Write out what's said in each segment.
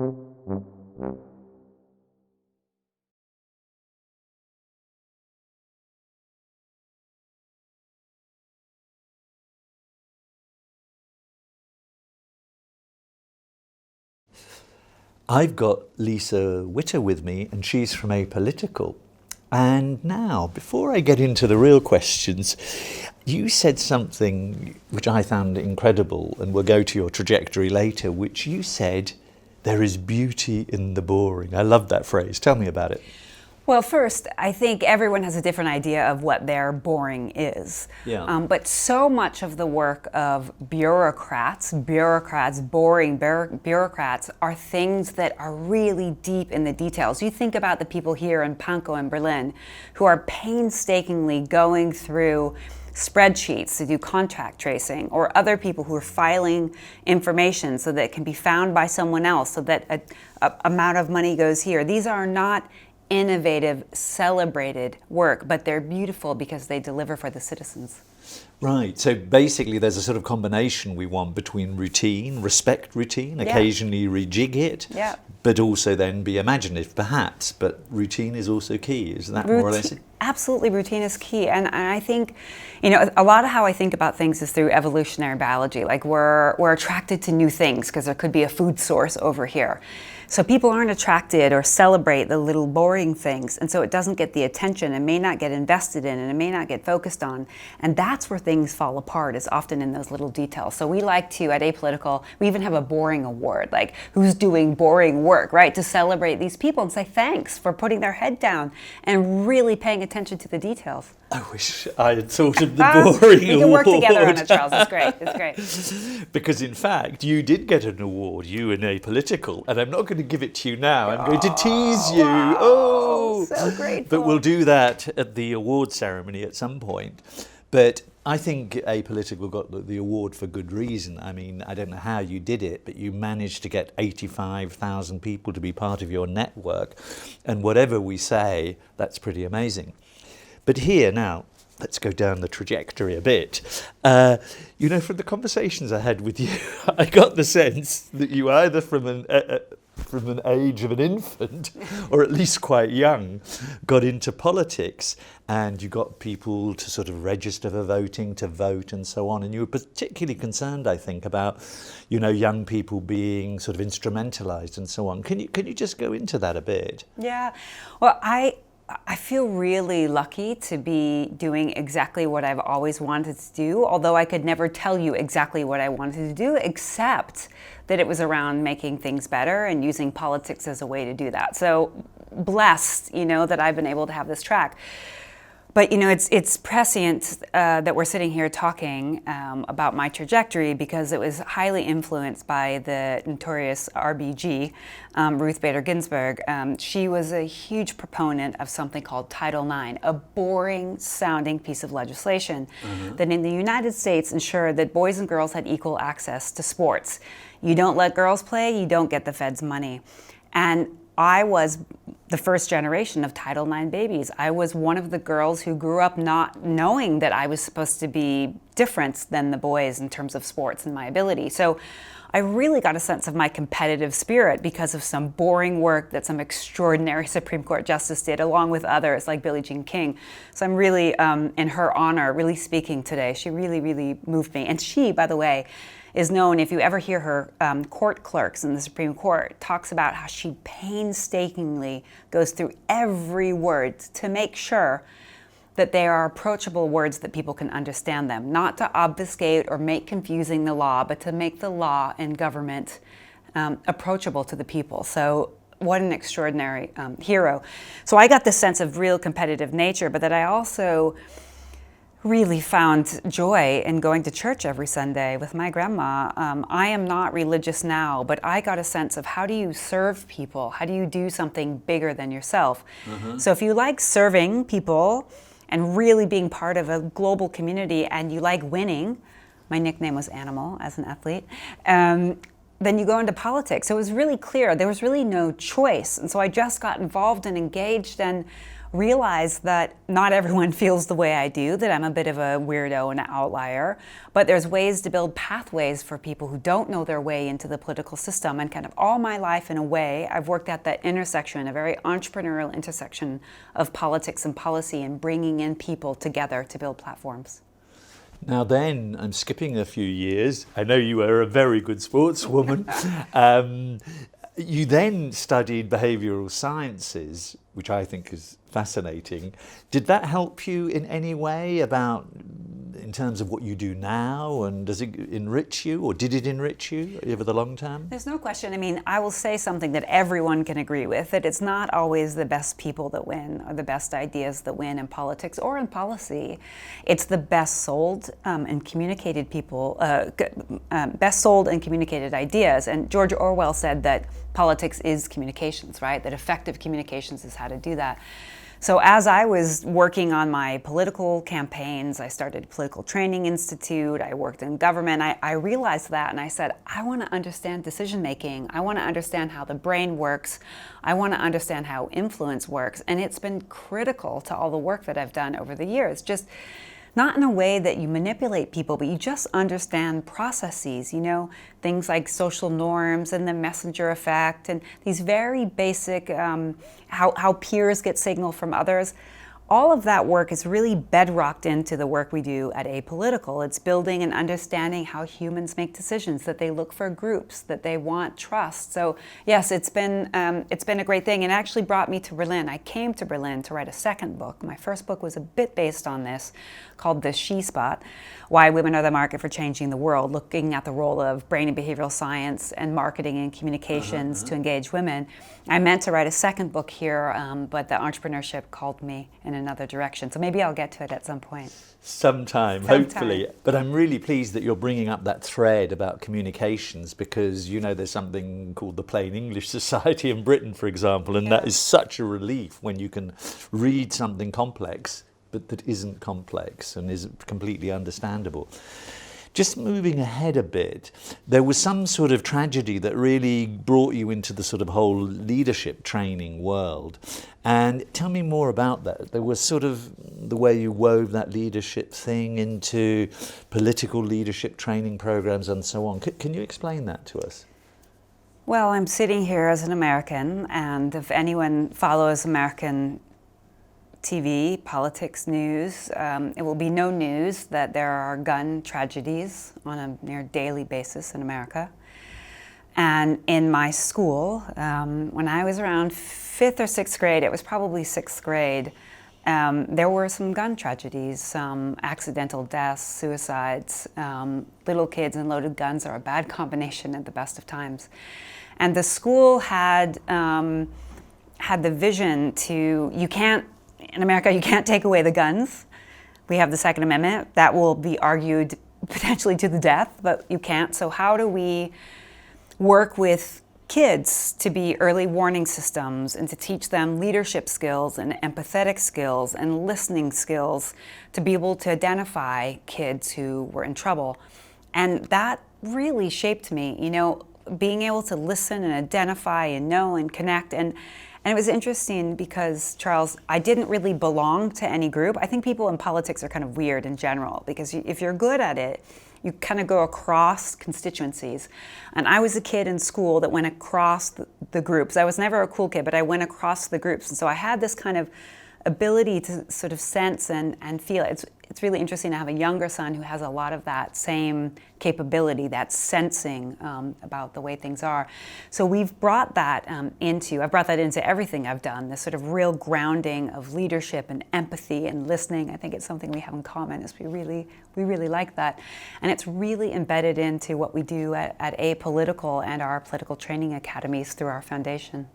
I've got Lisa Witter with me, and she's from Apolitical. And now, before I get into the real questions, you said something which I found incredible, and we'll go to your trajectory later, which you said, there is beauty in the boring. I love that phrase. Tell me about it. Well, first, I think everyone has a different idea of what their boring is. Yeah. But so much of the work of boring bureaucrats are things that are really deep in the details. You think about the people here in Pankow and Berlin who are painstakingly going through spreadsheets to do contact tracing, or other people who are filing information so that it can be found by someone else, so that a amount of money goes here. These are not innovative, celebrated work, but they're beautiful because they deliver for the citizens. Right, so basically there's a sort of combination we want between routine, respect routine, occasionally rejig it, but also then be imaginative perhaps, but routine is also key, is that more or less it? Absolutely, routine is key. And I think, a lot of how I think about things is through evolutionary biology. Like we're attracted to new things because there could be a food source over here. So people aren't attracted or celebrate the little boring things, and so it doesn't get the attention and may not get invested in and it may not get focused on. And that's where things fall apart, is often in those little details. So we like to, at Apolitical, we even have a boring award, like who's doing boring work, right? To celebrate these people and say thanks for putting their head down and really paying attention to the details. I wish I had thought of the boring award. We can work together on it, Charles. It's great. It's great. Because in fact, you did get an award, you and Apolitical, and I'm not going to give it to you now. I'm going to tease you. Wow. Oh, so grateful. But we'll do that at the award ceremony at some point. But I think Apolitical got the award for good reason. I mean, I don't know how you did it, but you managed to get 85,000 people to be part of your network. And whatever we say, that's pretty amazing. But here now, let's go down the trajectory a bit. From the conversations I had with you, I got the sense that you either from an age of an infant, or at least quite young, got into politics, and you got people to sort of register for voting, to vote and so on. And you were particularly concerned, I think, about, young people being sort of instrumentalized and so on. Can you just go into that a bit? Yeah, well, I feel really lucky to be doing exactly what I've always wanted to do, although I could never tell you exactly what I wanted to do, except that it was around making things better and using politics as a way to do that. So blessed, that I've been able to have this track. But it's prescient that we're sitting here talking about my trajectory, because it was highly influenced by the notorious RBG, Ruth Bader Ginsburg. She was a huge proponent of something called Title IX, a boring sounding piece of legislation that in the United States ensured that boys and girls had equal access to sports. You don't let girls play, you don't get the Fed's money. And I was the first generation of Title IX babies. I was one of the girls who grew up not knowing that I was supposed to be different than the boys in terms of sports and my ability. So I really got a sense of my competitive spirit because of some boring work that some extraordinary Supreme Court justice did, along with others like Billie Jean King. So I'm really, in her honor, really speaking today. She really, really moved me. And she, by the way, is known, if you ever hear her court clerks in the Supreme Court, talks about how she painstakingly goes through every word to make sure that they are approachable words that people can understand them, not to obfuscate or make confusing the law, but to make the law and government approachable to the people. So what an extraordinary hero. So I got this sense of real competitive nature, but that I also really found joy in going to church every Sunday with my grandma. I am not religious now, but I got a sense of how do you serve people? How do you do something bigger than yourself? So if you like serving people and really being part of a global community and you like winning, my nickname was Animal as an athlete, then you go into politics. So it was really clear. There was really no choice. And so I just got involved and engaged, and realize that not everyone feels the way I do, that I'm a bit of a weirdo and an outlier, but there's ways to build pathways for people who don't know their way into the political system. And kind of all my life, in a way, I've worked at that intersection, a very entrepreneurial intersection of politics and policy, and bringing in people together to build platforms. Now then, I'm skipping a few years. I know you were a very good sportswoman. You then studied behavioural sciences, which I think is fascinating. Did that help you in any way in terms of what you do now, and does it enrich you, or did it enrich you over the long term? There's no question. I mean, I will say something that everyone can agree with, that it's not always the best people that win or the best ideas that win in politics or in policy. It's the best sold and communicated people, best sold and communicated ideas. And George Orwell said that politics is communications, right? That effective communications is how to do that. So as I was working on my political campaigns, I started a political training institute, I worked in government, I realized that, and I said, I want to understand decision making. I want to understand how the brain works. I want to understand how influence works. And it's been critical to all the work that I've done over the years. Just not in a way that you manipulate people, but you just understand processes, things like social norms and the messenger effect and these very basic, how peers get signal from others. All of that work is really bedrocked into the work we do at Apolitical. It's building and understanding how humans make decisions, that they look for groups, that they want trust. So yes, it's been a great thing, and it actually brought me to Berlin. I came to Berlin to write a second book. My first book was a bit based on this, called The She Spot: Why Women Are the Market for Changing the World, looking at the role of brain and behavioral science and marketing and communications to engage women. I meant to write a second book here, but the entrepreneurship called me in another direction. So maybe I'll get to it at some point. Sometime, hopefully. But I'm really pleased that you're bringing up that thread about communications, because there's something called the Plain English Society in Britain, for example, and that is such a relief when you can read something complex but that isn't complex and is completely understandable. Just moving ahead a bit, there was some sort of tragedy that really brought you into the sort of whole leadership training world. And tell me more about that. There was sort of the way you wove that leadership thing into political leadership training programs and so on. Can you explain that to us? Well, I'm sitting here as an American, and if anyone follows American TV, politics, news, it will be no news that there are gun tragedies on a near daily basis in America. And in my school, when I was around 5th or 6th grade, it was probably 6th grade, there were some gun tragedies, some accidental deaths, suicides. Little kids and loaded guns are a bad combination at the best of times. And the school had the vision to, in America, you can't take away the guns. We have the Second Amendment. That will be argued potentially to the death, but you can't. So how do we work with kids to be early warning systems and to teach them leadership skills and empathetic skills and listening skills to be able to identify kids who were in trouble? And that really shaped me, being able to listen and identify and know and connect. And it was interesting because, Charles, I didn't really belong to any group. I think people in politics are kind of weird in general, because if you're good at it, you kind of go across constituencies. And I was a kid in school that went across the groups. I was never a cool kid, but I went across the groups. And so I had this kind of ability to sort of sense and feel. It's really interesting to have a younger son who has a lot of that same capability, that sensing about the way things are. So we've brought that I've brought that into everything I've done, this sort of real grounding of leadership and empathy and listening. I think it's something we have in common, is we really like that. And it's really embedded into what we do at Apolitical and our political training academies through our foundation.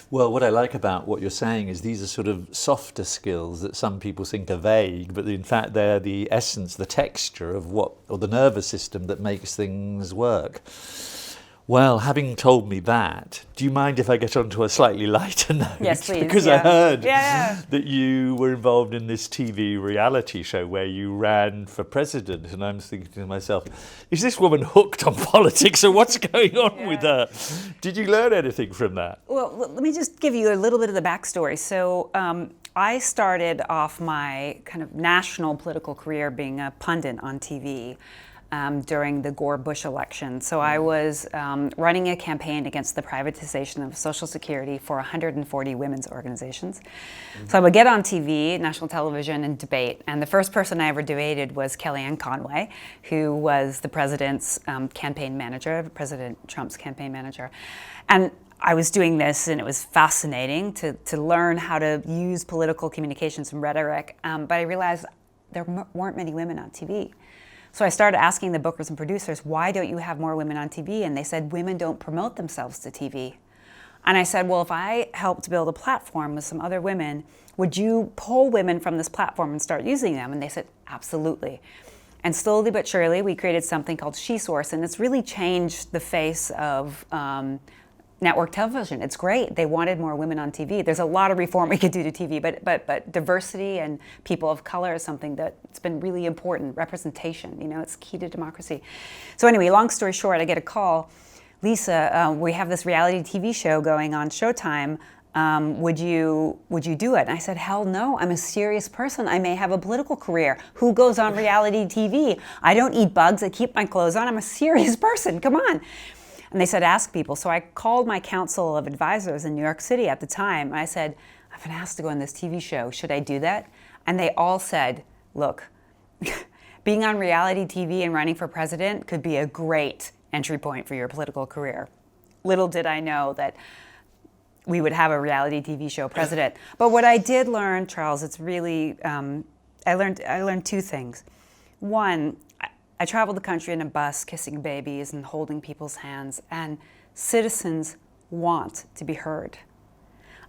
Well, what I like about what you're saying is these are sort of softer skills that some people think are vague, but in fact they're the essence, the texture of or the nervous system that makes things work. Well, having told me that, do you mind if I get onto a slightly lighter note? Yes, please. Because I heard that you were involved in this TV reality show where you ran for president, and I'm thinking to myself, is this woman hooked on politics, or what's going on with her? Did you learn anything from that? Well, let me just give you a little bit of the backstory. So I started off my kind of national political career being a pundit on TV during the Gore-Bush election. So I was running a campaign against the privatization of Social Security for 140 women's organizations. So I would get on TV, national television, and debate. And the first person I ever debated was Kellyanne Conway, who was the president's campaign manager, President Trump's campaign manager. And I was doing this, and it was fascinating to learn how to use political communications and rhetoric. But I realized there weren't many women on TV. So I started asking the bookers and producers, why don't you have more women on TV? And they said, women don't promote themselves to TV. And I said, well, if I helped build a platform with some other women, would you pull women from this platform and start using them? And they said, absolutely. And slowly but surely, we created something called SheSource, and it's really changed the face of network television. It's great. They wanted more women on TV. There's a lot of reform we could do to TV, but diversity and people of color is something that's been really important. Representation, it's key to democracy. So anyway, long story short, I get a call. Lisa, we have this reality TV show going on Showtime. Would you do it? And I said, hell no, I'm a serious person. I may have a political career. Who goes on reality TV? I don't eat bugs. I keep my clothes on. I'm a serious person. Come on. And they said, ask people. So I called my council of advisors in New York City at the time. And I said, I've been asked to go on this TV show. Should I do that? And they all said, look, being on reality TV and running for president could be a great entry point for your political career. Little did I know that we would have a reality TV show president. But what I did learn, Charles, it's really, I learned two things. One, I traveled the country in a bus, kissing babies and holding people's hands, and citizens want to be heard.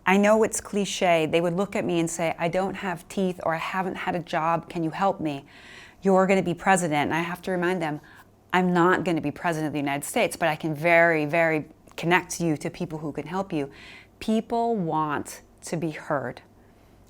I know it's cliche. They would look at me and say, I don't have teeth, or I haven't had a job. Can you help me? You're going to be president. And I have to remind them, I'm not going to be president of the United States, but I can very, very connect you to people who can help you. People want to be heard,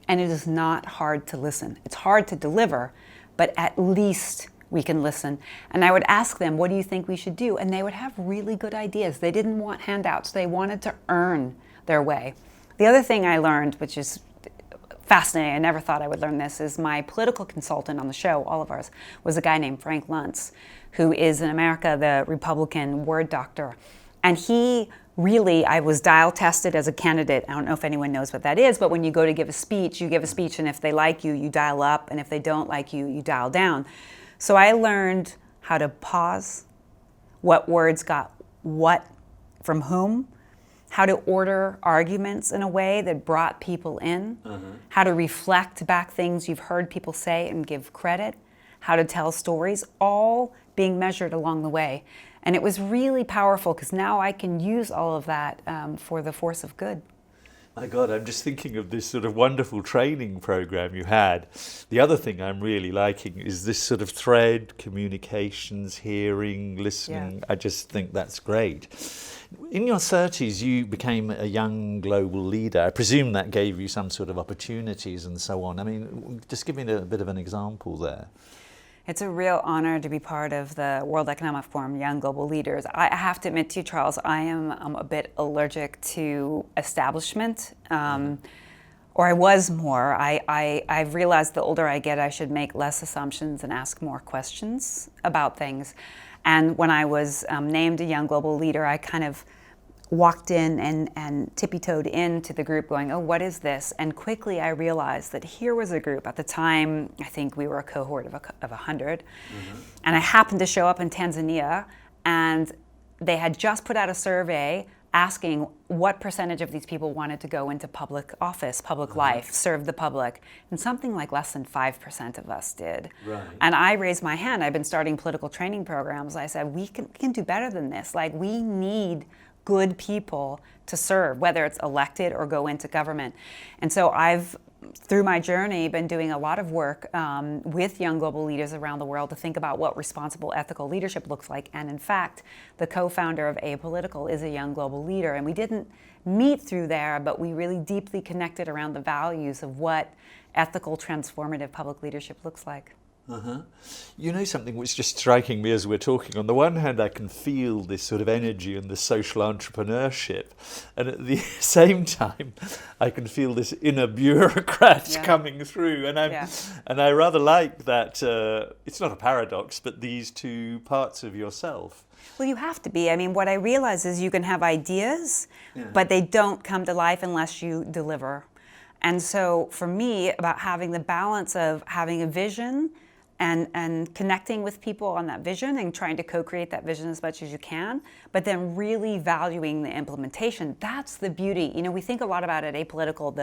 and it is not hard to listen. It's hard to deliver, but at least we can listen. And I would ask them, what do you think we should do? And they would have really good ideas. They didn't want handouts. They wanted to earn their way. The other thing I learned, which is fascinating, I never thought I would learn this, is my political consultant on the show, all of ours, was a guy named Frank Luntz, who is in America the Republican word doctor. And he really, I was dial tested as a candidate. I don't know if anyone knows what that is, but when you go to give a speech, you give a speech, and if they like you, you dial up, and if they don't like you, you dial down. So I learned how to pause, what words got what from whom, how to order arguments in a way that brought people in, how to reflect back things you've heard people say and give credit, how to tell stories, all being measured along the way. And it was really powerful because now I can use all of that for the force of good. My God, I'm just thinking of this sort of wonderful training program you had. The other thing I'm really liking is this sort of thread, communications, hearing, listening. Yeah. I just think that's great. In your 30s, you became a young global leader. I presume that gave you some sort of opportunities and so on. I mean, just give me a bit of an example there. It's a real honor to be part of the World Economic Forum Young Global Leaders. I have to admit to you, Charles, I am a bit allergic to establishment, or I was more. I've realized the older I get, I should make less assumptions and ask more questions about things. And when I was named a Young Global Leader, I kind of walked in and tippy-toed into the group going, oh, what is this? And quickly I realized that here was a group. At the time, I think we were a cohort of 100. And I happened to show up in Tanzania, and they had just put out a survey asking what percentage of these people wanted to go into public office, public life, serve the public. And something like less than 5% of us did. Right. And I raised my hand. I've been starting political training programs. I said, we can do better than this. Like, we need good people to serve, whether it's elected or go into government. And so I've, through my journey, been doing a lot of work with young global leaders around the world to think about what responsible ethical leadership looks like. And in fact, the co-founder of Apolitical is a young global leader. And we didn't meet through there, but we really deeply connected around the values of what ethical, transformative public leadership looks like. You know, something which is just striking me as we're talking, on the one hand I can feel this sort of energy and this social entrepreneurship, and at the same time I can feel this inner bureaucrat coming through, and I rather like that, it's not a paradox, but these two parts of yourself. Well, you have to be. I mean, what I realize is you can have ideas, but they don't come to life unless you deliver. And so for me, about having the balance of having a vision and connecting with people on that vision and trying to co-create that vision as much as you can, but then really valuing the implementation. That's the beauty. You know, we think a lot about at Apolitical,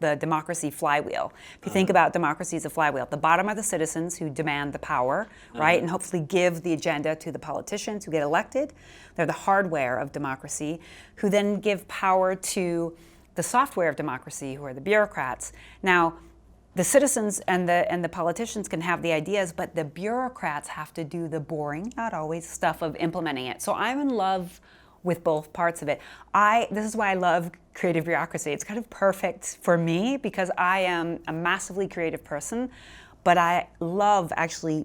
the democracy flywheel. If you think about democracy as a flywheel, at the bottom are the citizens who demand the power, right? And hopefully give the agenda to the politicians who get elected. They're the hardware of democracy, who then give power to the software of democracy, who are the bureaucrats. Now, the citizens and the politicians can have the ideas, but the bureaucrats have to do the boring, not always, stuff of implementing it. So I'm in love with both parts of it. This is why I love creative bureaucracy. It's kind of perfect for me because I am a massively creative person, but I love actually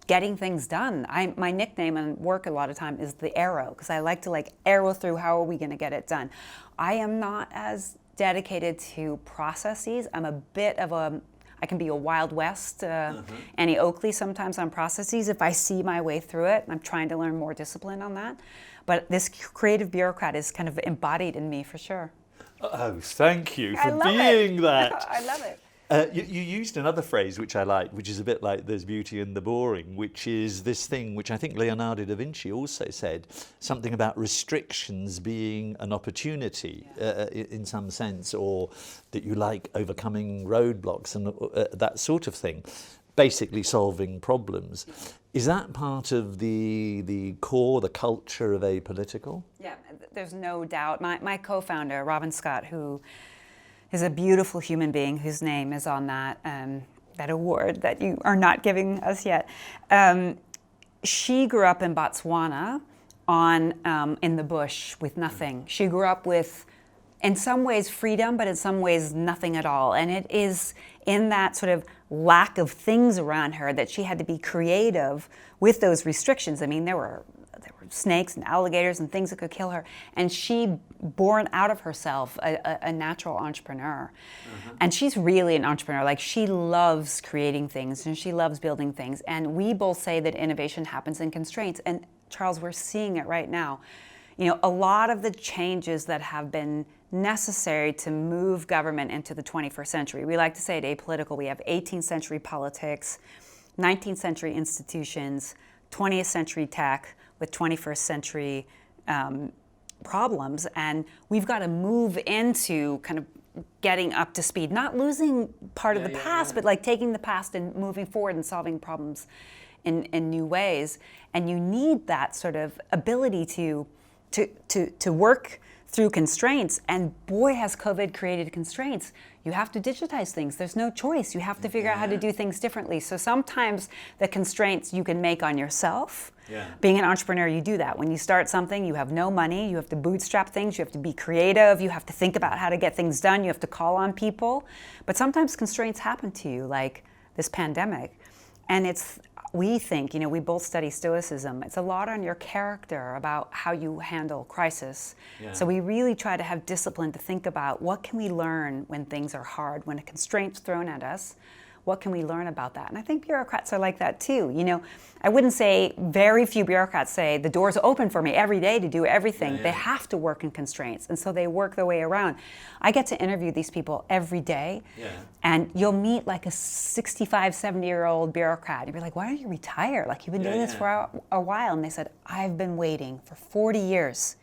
getting things done. My nickname in work a lot of time is the arrow, because I like to arrow through how are we going to get it done. I am not as dedicated to processes. I'm a bit of I can be a Wild West, Annie Oakley sometimes on processes if I see my way through it. I'm trying to learn more discipline on that. But this creative bureaucrat is kind of embodied in me for sure. Oh, thank you for being that. I love it. You used another phrase which I like, which is a bit like there's beauty in the boring, which is this thing which I think Leonardo da Vinci also said, something about restrictions being an opportunity in some sense, or that you like overcoming roadblocks and that sort of thing, basically solving problems. Is that part of the core, the culture of Apolitical? Yeah, there's no doubt. My co-founder, Robyn Scott, who is a beautiful human being whose name is on that award that you are not giving us yet. She grew up in Botswana in the bush with nothing. She grew up with, in some ways, freedom, but in some ways, nothing at all. And it is in that sort of lack of things around her that she had to be creative with those restrictions. I mean, there were snakes and alligators and things that could kill her. And she, born out of herself, a natural entrepreneur. And she's really an entrepreneur. She loves creating things and she loves building things. And we both say that innovation happens in constraints. And Charles, we're seeing it right now. You know, a lot of the changes that have been necessary to move government into the 21st century. We like to say at Apolitical, we have 18th century politics, 19th century institutions, 20th century tech, with 21st century problems, and we've got to move into kind of getting up to speed, not losing part of the past, but taking the past and moving forward and solving problems in new ways. And you need that sort of ability to work through constraints, and boy has COVID created constraints. You have to digitize things. There's no choice. You have to figure out how to do things differently. So sometimes the constraints you can make on yourself. Being an entrepreneur, you do that. When you start something, you have no money, you have to bootstrap things, you have to be creative, you have to think about how to get things done, you have to call on people. But sometimes constraints happen to you, like this pandemic. And we think, we both study Stoicism, it's a lot on your character about how you handle crisis. So we really try to have discipline to think about what can we learn when things are hard, when a constraint's thrown at us, what can we learn about that? And I think bureaucrats are like that too. I wouldn't say, very few bureaucrats say, the door's open for me every day to do everything. They have to work in constraints, and so they work their way around. I get to interview these people every day, and you'll meet a 65, 70-year-old bureaucrat. You'll be like, why don't you retire? You've been doing this for a while. And they said, I've been waiting for 40 years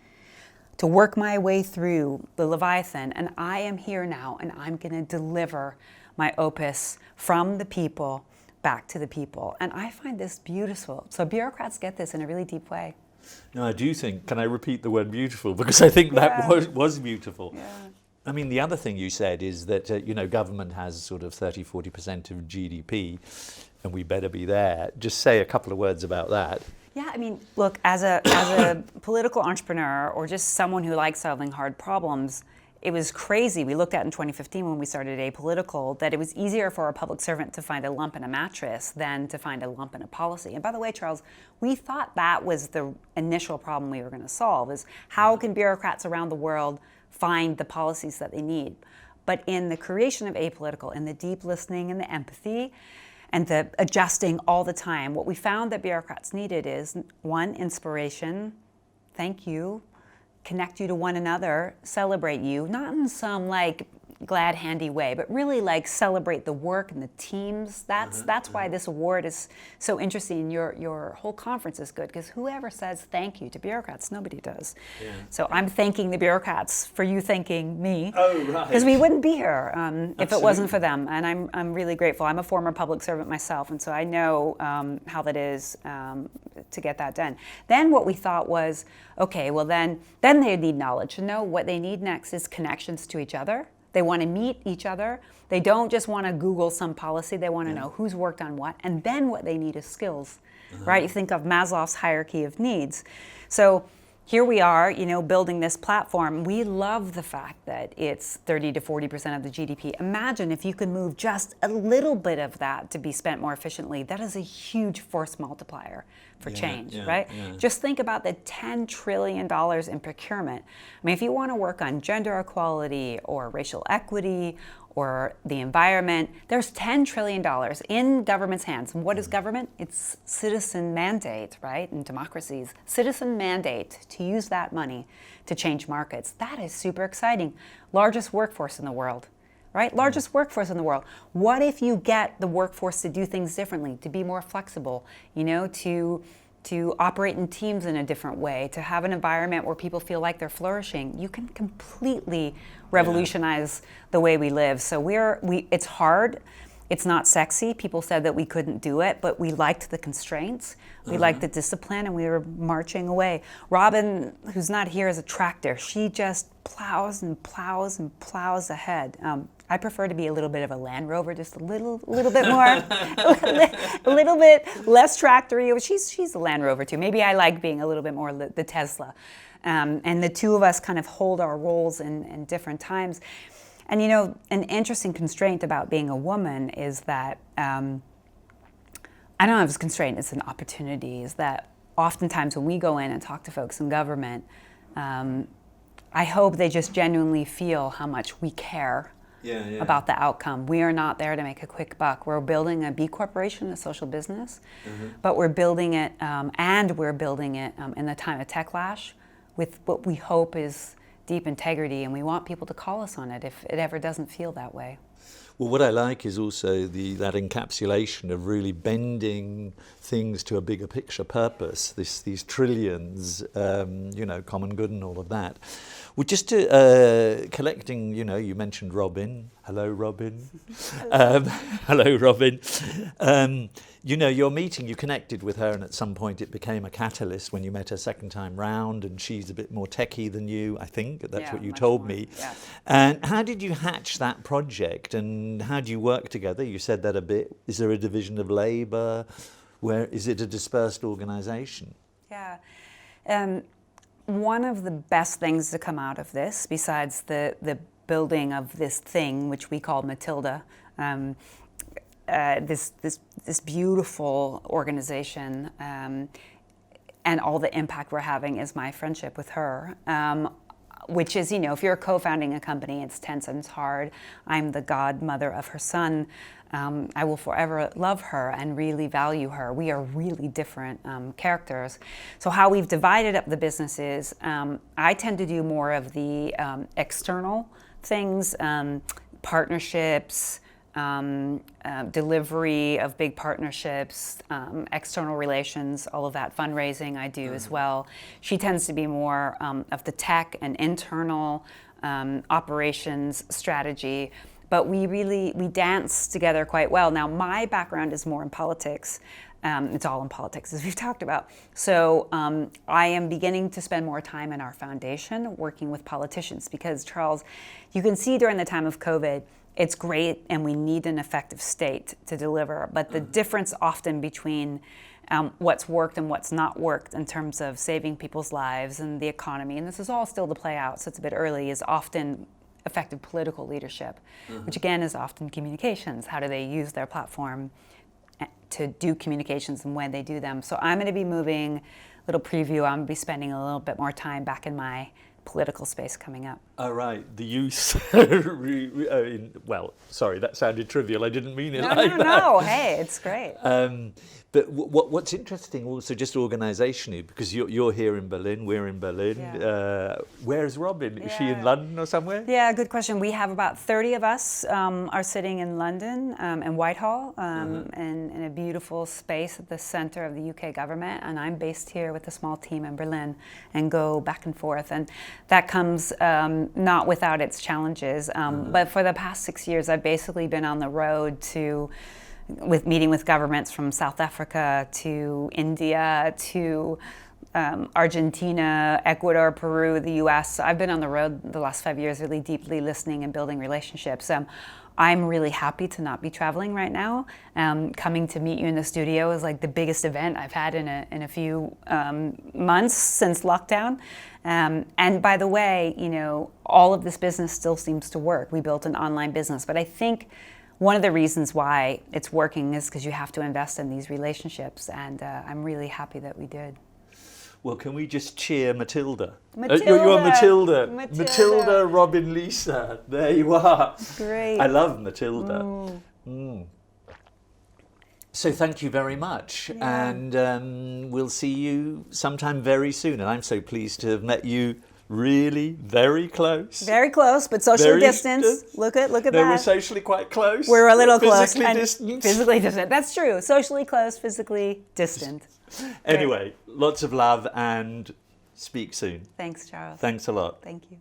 to work my way through the Leviathan, and I am here now, and I'm going to deliver my opus from the people back to the people. And I find this beautiful. So bureaucrats get this in a really deep way. No, I do think, can I repeat the word beautiful? Because I think that was beautiful. I mean, the other thing you said is that, government has sort of 30, 40% of GDP, and we better be there. Just say a couple of words about that. Yeah, I mean, look, as a political entrepreneur or just someone who likes solving hard problems, it was crazy. We looked at in 2015 when we started Apolitical that it was easier for a public servant to find a lump in a mattress than to find a lump in a policy. And by the way, Charles, we thought that was the initial problem we were going to solve, is how can bureaucrats around the world find the policies that they need? But in the creation of Apolitical, in the deep listening and the empathy and the adjusting all the time, what we found that bureaucrats needed is, one, inspiration, thank you, connect you to one another, celebrate you, not in some like glad handy way, but really like celebrate the work and the teams. That's why this award is so interesting. Your whole conference is good, because whoever says thank you to bureaucrats, nobody does. Yeah. So I'm thanking the bureaucrats for you thanking me. Oh, right. Because we wouldn't be here if it wasn't for them. And I'm really grateful. I'm a former public servant myself, and so I know how that is to get that done. Then what we thought was, okay, well then they need knowledge. To know what they need next is connections to each other. They want to meet each other. They don't just want to Google some policy. They want to know who's worked on what. And then what they need is skills, right? You think of Maslow's hierarchy of needs. So here we are, building this platform. We love the fact that it's 30 to 40% of the GDP. Imagine if you could move just a little bit of that to be spent more efficiently. That is a huge force multiplier for change, right? Yeah. Just think about the $10 trillion in procurement. I mean, if you want to work on gender equality or racial equity or the environment, there's $10 trillion in government's hands. And what is government? It's citizen mandate, right? In democracies, citizen mandate to use that money to change markets. That is super exciting. Largest workforce in the world, right? Largest workforce in the world. What if you get the workforce to do things differently, to be more flexible, to operate in teams in a different way, to have an environment where people feel like they're flourishing? You can completely revolutionize the way we live. So it's hard. It's not sexy. People said that we couldn't do it, but we liked the constraints. We liked the discipline, and we were marching away. Robyn, who's not here, is a tractor. She just plows and plows and plows ahead. I prefer to be a little bit of a Land Rover, just a little bit more, a little bit less tractory. She's a Land Rover too. Maybe I like being a little bit more the Tesla. And the two of us kind of hold our roles in different times. And an interesting constraint about being a woman is that, I don't know if it's a constraint, it's an opportunity, is that oftentimes when we go in and talk to folks in government, I hope they just genuinely feel how much we care about the outcome. We are not there to make a quick buck. We're building a B corporation, a social business, but we're building it, in the time of techlash with what we hope is deep integrity, and we want people to call us on it if it ever doesn't feel that way. Well, what I like is also that encapsulation of really bending things to a bigger picture purpose, these trillions, common good and all of that. Well, just to collecting, you mentioned Robyn. Hello, Robyn. Hello, Robyn. Your meeting, you connected with her, and at some point it became a catalyst when you met her second time round, and she's a bit more techie than you, I think. That's what you told me. Yeah. And how did you hatch that project, and how do you work together? You said that a bit. Is there a division of labour? Where is it a dispersed organisation? Yeah. One of the best things to come out of this, besides the building of this thing, which we call Matilda, this beautiful organization, and all the impact we're having, is my friendship with her. Which is, if you're co-founding a company, it's tense and it's hard. I'm the godmother of her son. I will forever love her and really value her. We are really different characters. So how we've divided up the business is, I tend to do more of the external things, partnerships, delivery of big partnerships, external relations, all of that, fundraising I do as well. She tends to be more of the tech and internal operations strategy, but we dance together quite well. Now, my background is more in politics. It's all in politics, as we've talked about. So I am beginning to spend more time in our foundation working with politicians, because, Charles, you can see during the time of COVID, it's great and we need an effective state to deliver, but the difference often between what's worked and what's not worked in terms of saving people's lives and the economy, and this is all still to play out, so it's a bit early, is often effective political leadership, which again is often communications. How do they use their platform to do communications and when they do them? So I'm going to be moving, little preview, I'm going to be spending a little bit more time back in my political space coming up. All right, the use. Well, sorry, that sounded trivial. I didn't mean it like that. No, hey, it's great. But what's interesting also, just organisationally, because you're here in Berlin, we're in Berlin. Yeah. Where's Robyn? Is she in London or somewhere? Yeah, good question. We have about 30 of us are sitting in London in Whitehall, in a beautiful space at the centre of the UK government, and I'm based here with a small team in Berlin and go back and forth. And that comes not without its challenges. But for the past 6 years, I've basically been on the road meeting with governments from South Africa to India to Argentina, Ecuador, Peru, the US. I've been on the road the last 5 years, really deeply listening and building relationships. I'm really happy to not be traveling right now. Coming to meet you in the studio is like the biggest event I've had in a few months since lockdown. And by the way, all of this business still seems to work. We built an online business, but I think one of the reasons why it's working is because you have to invest in these relationships, and I'm really happy that we did. Well, can we just cheer Matilda? Matilda! You're Matilda. Matilda, Robyn, Lisa. There you are. Great. I love Matilda. So thank you very much. Yeah. And we'll see you sometime very soon. And I'm so pleased to have met you really very close. Very close, but socially distanced. Look at that. We're socially quite close. We're a little close. Physically distant. Physically distant. That's true. Socially close, physically distant. Anyway, lots of love and speak soon. Thanks, Charles. Thanks a lot. Thank you.